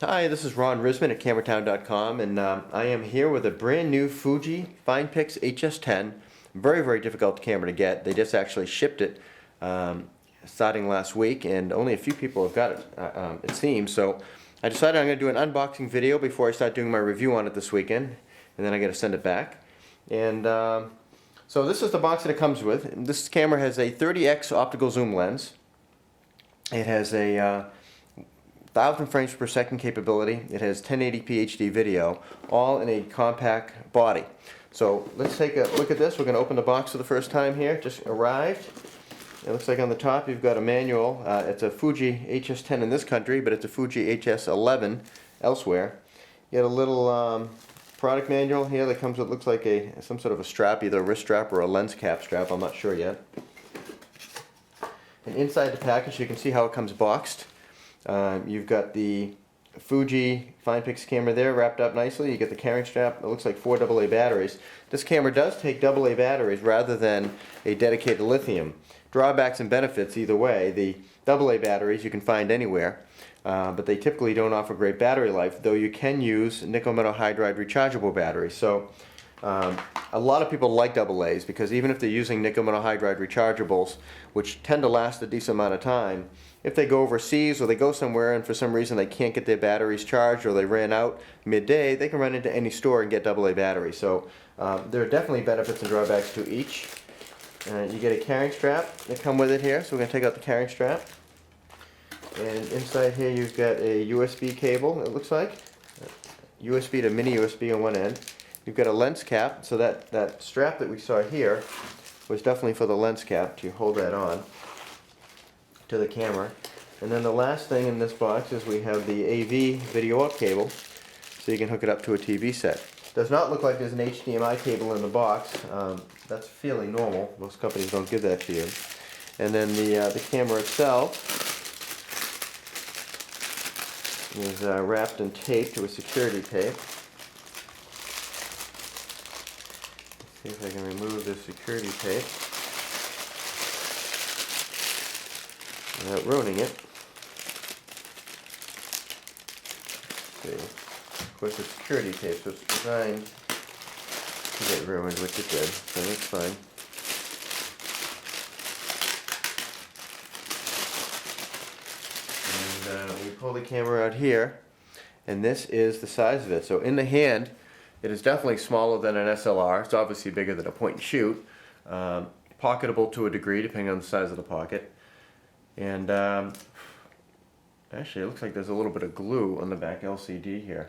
Hi, this is Ron Risman at CameraTown.com, and I am here with a brand new Fuji FinePix HS10. Very difficult camera to get. They just actually shipped it starting last week, and only a few people have got it, it seems. So I decided I'm going to do an unboxing video before I start doing my review on it this weekend, and then I got to send it back. And so this is the box that it comes with. This camera has a 30x optical zoom lens. It has a 1,000 frames per second capability. It has 1080p HD video, all in a compact body. So let's take a look at this. We're going to open the box for the first time here. Just arrived. It looks like on the top you've got a manual. It's a Fuji HS10 in this country, but it's a Fuji HS11 elsewhere. You get a little product manual here that comes with, looks like some sort of a strap, either a wrist strap or a lens cap strap. I'm not sure yet. And inside the package you can see how it comes boxed. You've got the Fuji FinePix camera there wrapped up nicely. You get the carrying strap. It looks like 4 AA batteries. This camera does take AA batteries rather than a dedicated lithium. Drawbacks and benefits either way. The AA batteries you can find anywhere, but they typically don't offer great battery life, though you can use nickel metal hydride rechargeable batteries. So a lot of people like AA's because even if they're using nickel metal hydride rechargeables, which tend to last a decent amount of time, if they go overseas or they go somewhere and for some reason they can't get their batteries charged or they ran out midday, they can run into any store and get AA batteries. So there are definitely benefits and drawbacks to each. You get a carrying strap that come with it here, so we're going to take out the carrying strap. And inside here you've got a USB cable, it looks like. USB to mini USB on one end. You've got a lens cap, so that strap that we saw here was definitely for the lens cap to hold that on to the camera. And then the last thing in this box is we have the AV video up cable, so you can hook it up to a TV set. Does not look like there's an HDMI cable in the box. That's fairly normal. Most companies don't give that to you. And then the camera itself is wrapped and taped to a security tape. See if I can remove this security tape without ruining it. Let's see. Of course, it's security tape, so it's designed to get ruined, which it did, so that's fine. And we pull the camera out here, and this is the size of it. So in the hand, it is definitely smaller than an SLR. It's obviously bigger than a point and shoot. Pocketable to a degree, depending on the size of the pocket. And actually, it looks like there's a little bit of glue on the back LCD here.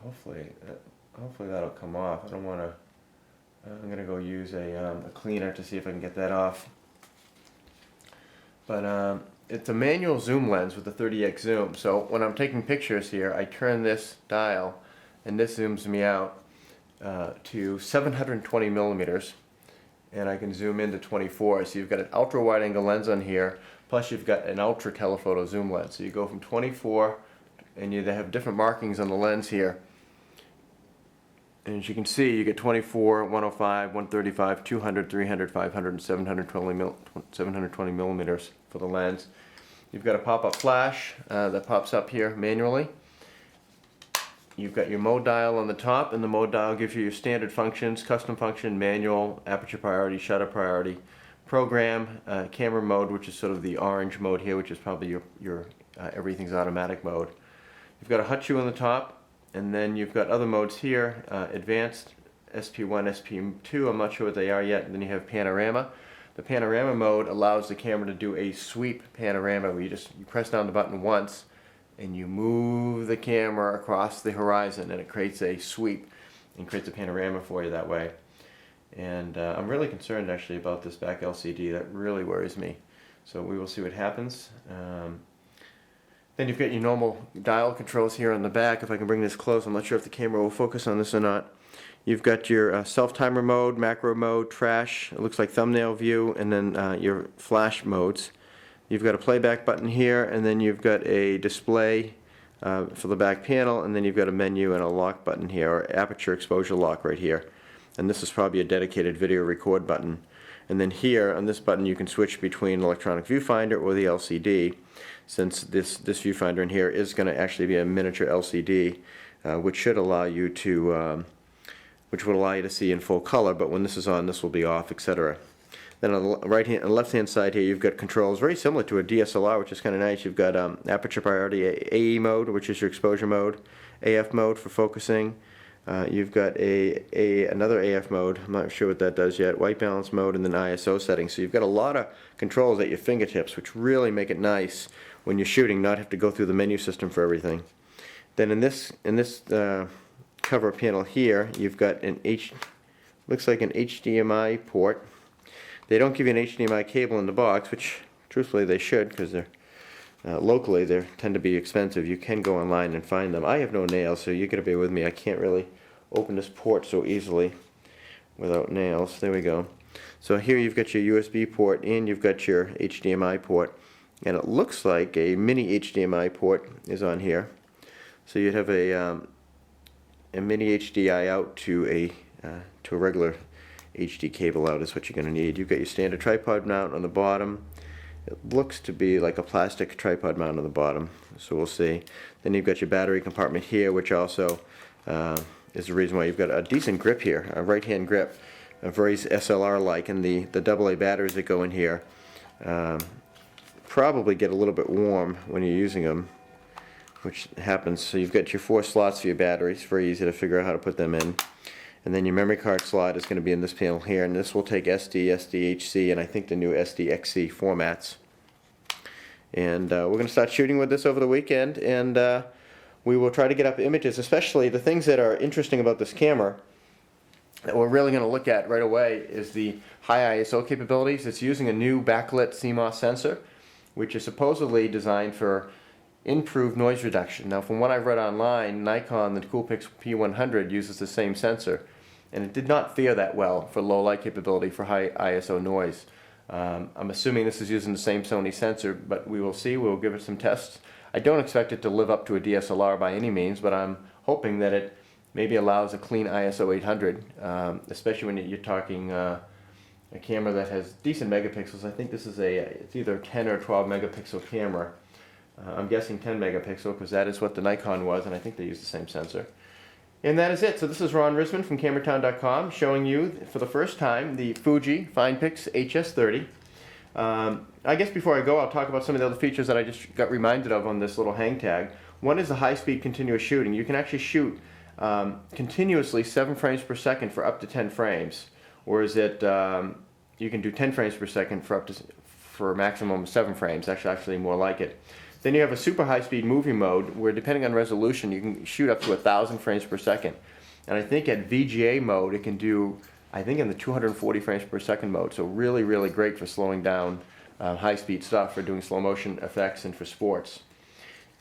Hopefully that'll come off. I don't want to. I'm gonna go use a cleaner to see if I can get that off. But it's a manual zoom lens with a 30x zoom. So when I'm taking pictures here, I turn this dial, and this zooms me out to 720 millimeters, and I can zoom into 24. So you've got an ultra wide angle lens on here, plus you've got an ultra telephoto zoom lens. So you go from 24, and they have different markings on the lens here. And as you can see, you get 24, 105, 135, 200, 300, 500, and 720 millimeters for the lens. You've got a pop-up flash that pops up here manually. You've got your mode dial on the top, and the mode dial gives you your standard functions: custom function, manual, aperture priority, shutter priority, program, camera mode, which is sort of the orange mode here, which is probably your everything's automatic mode. You've got a hot shoe on the top, and then you've got other modes here: advanced, SP1, SP2. I'm not sure what they are yet. And then you have panorama. The panorama mode allows the camera to do a sweep panorama, where you press down the button once, and you move the camera across the horizon, and it creates a sweep and creates a panorama for you that way. And I'm really concerned actually about this back LCD. That really worries me. So we will see what happens. Then you've got your normal dial controls here on the back. If I can bring this close, I'm not sure if the camera will focus on this or not. You've got your self-timer mode, macro mode, trash, it looks like thumbnail view, and then your flash modes. You've got a playback button here, and then you've got a display for the back panel, and then you've got a menu and a lock button here, or aperture exposure lock right here. And this is probably a dedicated video record button. And then here on this button you can switch between electronic viewfinder or the LCD. since this viewfinder in here is going to actually be a miniature LCD, which should allow you to which would allow you to see in full color, but when this is on, this will be off, etc. Then on the left-hand side here, you've got controls very similar to a DSLR, which is kind of nice. You've got aperture priority AE mode, which is your exposure mode, AF mode for focusing. You've got another AF mode, I'm not sure what that does yet, white balance mode, and then ISO settings. So you've got a lot of controls at your fingertips, which really make it nice when you're shooting, not have to go through the menu system for everything. Then in this cover panel here, you've got looks like an HDMI port. They don't give you an HDMI cable in the box, which truthfully they should, because they're locally they tend to be expensive. You can go online and find them. I have no nails, so you gotta bear with me. I can't really open this port so easily without nails. There we go. So here you've got your USB port and you've got your HDMI port, and it looks like a mini HDMI port is on here. So you'd have a mini HDI out to a regular HD cable out is what you're going to need. You've got your standard tripod mount on the bottom. It looks to be like a plastic tripod mount on the bottom, so we'll see. Then you've got your battery compartment here, which also is the reason why you've got a decent grip here, a right-hand grip, very SLR-like, and the AA batteries that go in here probably get a little bit warm when you're using them, which happens. So you've got your 4 slots for your batteries, very easy to figure out how to put them in. And then your memory card slot is going to be in this panel here, and this will take SD, SDHC, and I think the new SDXC formats. And we're going to start shooting with this over the weekend, and we will try to get up images, especially the things that are interesting about this camera that we're really going to look at right away is the high ISO capabilities. It's using a new backlit CMOS sensor, which is supposedly designed for improved noise reduction. Now, from what I've read online, Nikon, the Coolpix P100 uses the same sensor, and it did not fare that well for low light capability for high ISO noise. I'm assuming this is using the same Sony sensor, but we will see. We'll give it some tests. I don't expect it to live up to a DSLR by any means, but I'm hoping that it maybe allows a clean ISO 800, especially when you're talking a camera that has decent megapixels. I think this is it's either 10 or 12 megapixel camera. I'm guessing 10 megapixel because that is what the Nikon was, and I think they use the same sensor. And that is it. So this is Ron Risman from CameraTown.com showing you for the first time the Fuji FinePix HS10. I guess before I go, I'll talk about some of the other features that I just got reminded of on this little hang tag. One is the high-speed continuous shooting. You can actually shoot continuously 7 frames per second for up to 10 frames, whereas you can do 10 frames per second for a maximum of 7 frames. Actually more like it. Then you have a super high-speed movie mode where, depending on resolution, you can shoot up to 1,000 frames per second. And I think at VGA mode it can do, I think, in the 240 frames per second mode. So really, really great for slowing down high-speed stuff, for doing slow-motion effects and for sports.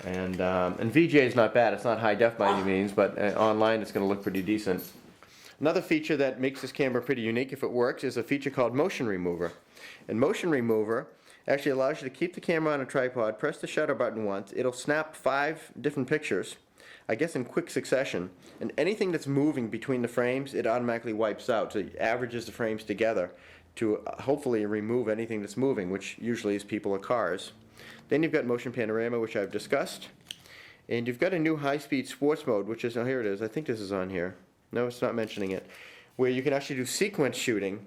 And VGA is not bad. It's not high def by any means, but online it's going to look pretty decent. Another feature that makes this camera pretty unique, if it works, is a feature called Motion Remover. And Motion Remover actually allows you to keep the camera on a tripod, press the shutter button once, it'll snap 5 different pictures, I guess in quick succession, and anything that's moving between the frames, it automatically wipes out. So it averages the frames together to hopefully remove anything that's moving, which usually is people or cars. Then you've got Motion Panorama, which I've discussed, and you've got a new high-speed sports mode, which is, oh, here it is, I think this is on here. No, it's not mentioning it, where you can actually do sequence shooting.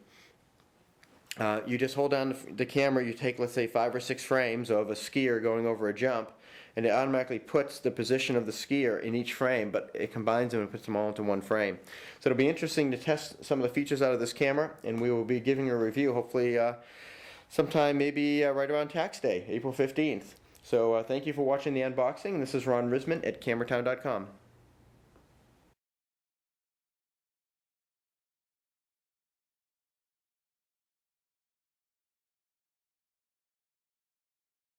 You just hold down the camera, you take, let's say, 5 or 6 frames of a skier going over a jump, and it automatically puts the position of the skier in each frame, but it combines them and puts them all into one frame. So it'll be interesting to test some of the features out of this camera, and we will be giving a review hopefully sometime maybe right around tax day, April 15th. So thank you for watching the unboxing. This is Ron Risman at CameraTown.com.